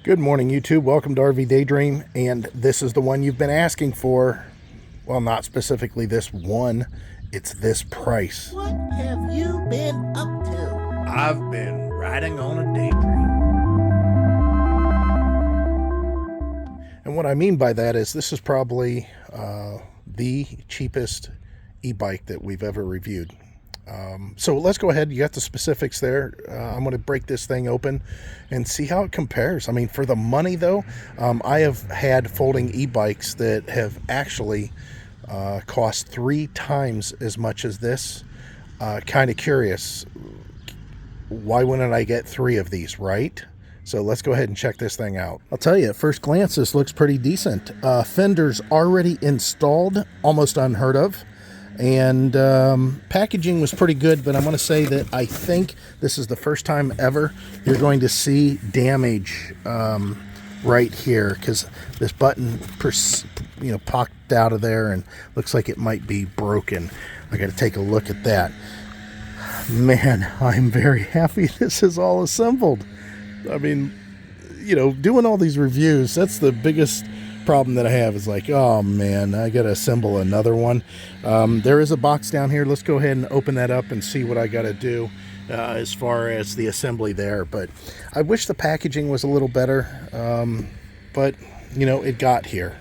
Good morning, YouTube. Welcome to RV Daydream, and this is the one you've been asking for. Well, not specifically this one, it's this price. What have you been up to? I've been riding on a daydream. And what I mean by that is this is probably the cheapest e-bike that we've ever reviewed. So let's go ahead. You got the specifics there. I'm going to break this thing open and see how it compares. I mean, for the money though, I have had folding e-bikes that have actually cost 3 times as much as this. Kind of curious. Why wouldn't I get 3 of these, right? So let's go ahead and check this thing out. I'll tell you, at first glance, this looks pretty decent. Fenders already installed, almost unheard of. And packaging was pretty good, but I'm going to say that I think this is the first time ever you're going to see damage right here, because this button popped out of there and looks like it might be broken. I got to take a look at that. Man, I'm very happy this is all assembled. I mean, doing all these reviews, that's the biggest problem that I have, is like, oh man, I gotta assemble another one. There is a box down here. Let's go ahead and open that up and see what I gotta do as far as the assembly there. But I wish the packaging was a little better, but it got here.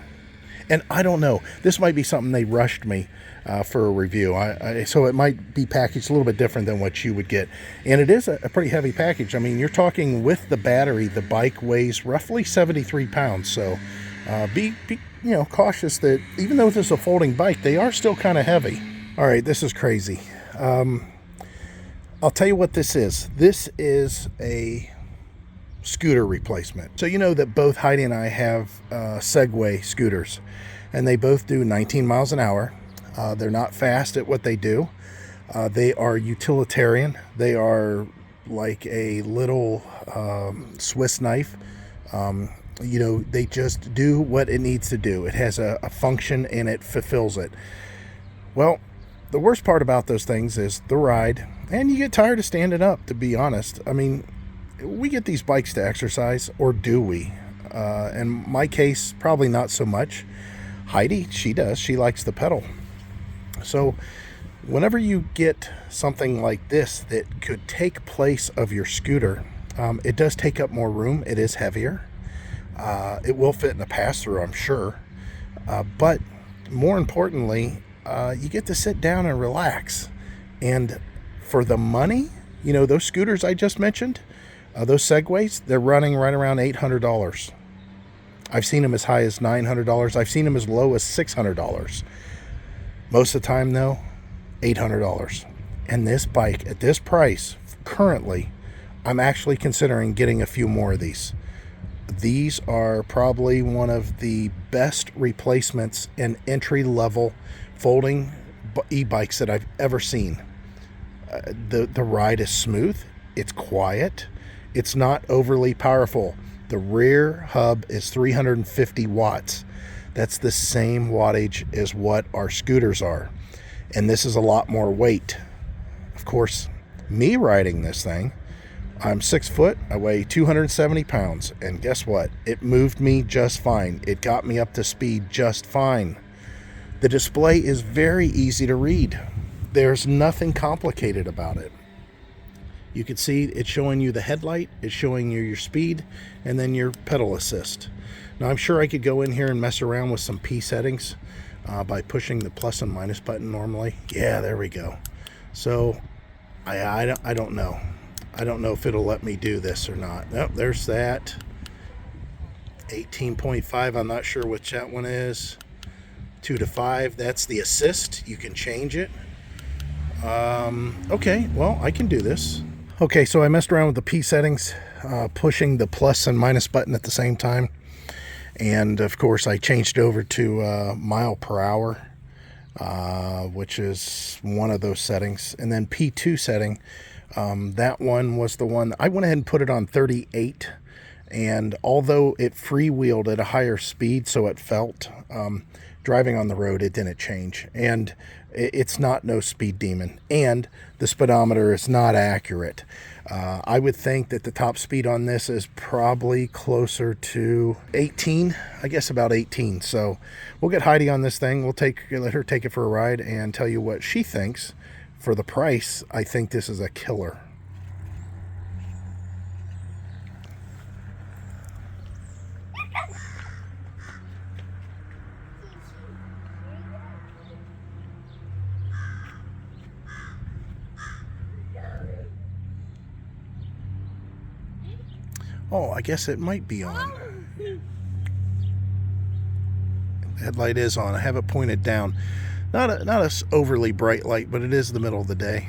And I don't know, this might be something they rushed me for a review. So it might be packaged a little bit different than what you would get. And it is a pretty heavy package. I mean, you're talking with the battery, the bike weighs roughly 73 pounds. So be cautious that even though this is a folding bike, they are still kind of heavy. All right, this is crazy. I'll tell you what this is. This is a scooter replacement. So you know that both Heidi and I have Segway scooters, and they both do 19 miles an hour. They're not fast at what they do. They are utilitarian. They are like a little Swiss knife. They just do what it needs to do. It has a function and it fulfills it. Well, the worst part about those things is the ride, and you get tired of standing up, to be honest. I mean, we get these bikes to exercise, or do we? In my case, probably not so much. Heidi, she does. She likes the pedal. So whenever you get something like this that could take place of your scooter, it does take up more room. It is heavier. It will fit in a pass-through, I'm sure. But more importantly, you get to sit down and relax. And for the money, those scooters I just mentioned, those Segways, they're running right around $800. I've seen them as high as $900. I've seen them as low as $600. Most of the time, though, $800. And this bike, at this price, currently, I'm actually considering getting a few more of these. These are probably one of the best replacements and entry-level folding e-bikes that I've ever seen. The ride is smooth. It's quiet. It's not overly powerful. The rear hub is 350 watts. That's the same wattage as what our scooters are. And this is a lot more weight. Of course, me riding this thing, I'm 6 foot, I weigh 270 pounds, and guess what? It moved me just fine. It got me up to speed just fine. The display is very easy to read. There's nothing complicated about it. You can see it's showing you the headlight, it's showing you your speed, and then your pedal assist. Now I'm sure I could go in here and mess around with some P settings by pushing the plus and minus button normally. Yeah, there we go. So I don't know. I don't know if it'll let me do this or not. Oh, there's that. 18.5, I'm not sure which that one is. 2 to 5, that's the assist. You can change it. Okay, well, I can do this. Okay, so I messed around with the P settings, pushing the plus and minus button at the same time. And of course, I changed it over to mile per hour, which is one of those settings. And then P2 setting, that one was the one I went ahead and put it on 38, And although it freewheeled at a higher speed, so it felt, driving on the road, it didn't change. And it's not no speed demon. And the speedometer is not accurate. I would think that the top speed on this is probably closer to 18, I guess about 18. So we'll get Heidi on this thing. Let her take it for a ride and tell you what she thinks. For the price, I think this is a killer. Oh, I guess it might be on. The headlight is on. I have it pointed down. Not a overly bright light, but it is the middle of the day.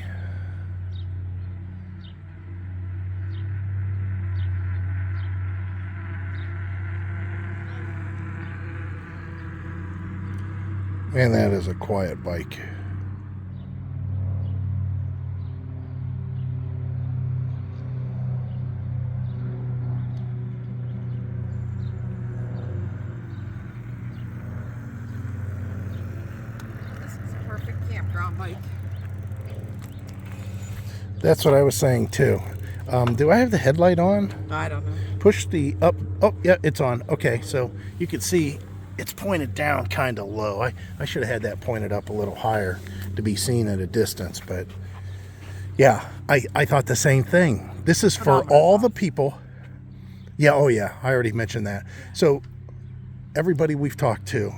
Man, that is a quiet bike. Campground bike. That's what I was saying too. Do I have the headlight on? I don't know. Push the up. Oh, yeah, it's on. Okay, so you can see it's pointed down kind of low. I should have had that pointed up a little higher to be seen at a distance, but yeah, I thought the same thing. This is for all the people. Yeah, oh yeah, I already mentioned that. So everybody we've talked to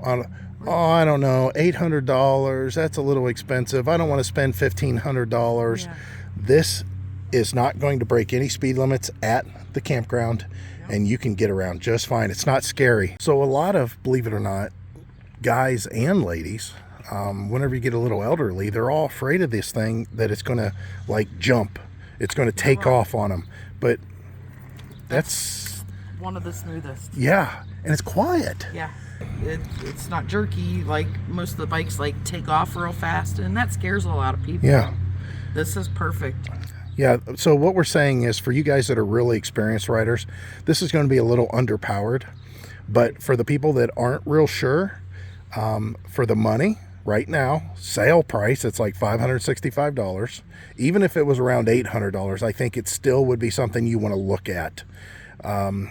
on, oh, I don't know, $800, that's a little expensive. I don't want to spend $1,500. Yeah. This is not going to break any speed limits at the campground, and you can get around just fine. It's not scary. So a lot of, believe it or not, guys and ladies, whenever you get a little elderly, they're all afraid of this thing, that it's going to like jump. It's going to take off on them. But that's one of the smoothest. Yeah, and it's quiet. Yeah. It's not jerky like most of the bikes, like take off real fast, and that scares a lot of people. Yeah. This is perfect. Yeah, so what we're saying is, for you guys that are really experienced riders, this is going to be a little underpowered. But for the people that aren't real sure, for the money right now, sale price, it's like $565. Even if it was around $800, I think it still would be something you want to look at. And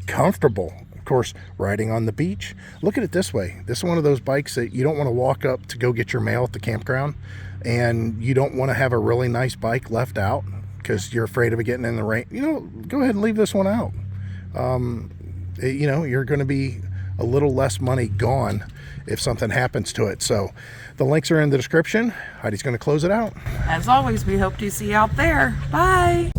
comfortable. Of course, riding on the beach. Look at it this way. This is one of those bikes that you don't want to walk up to go get your mail at the campground, and you don't want to have a really nice bike left out because you're afraid of it getting in the rain. You know, go ahead and leave this one out. You know, you're going to be a little less money gone if something happens to it. So the links are in the description. Heidi's going to close it out. As always, we hope to see you out there. Bye.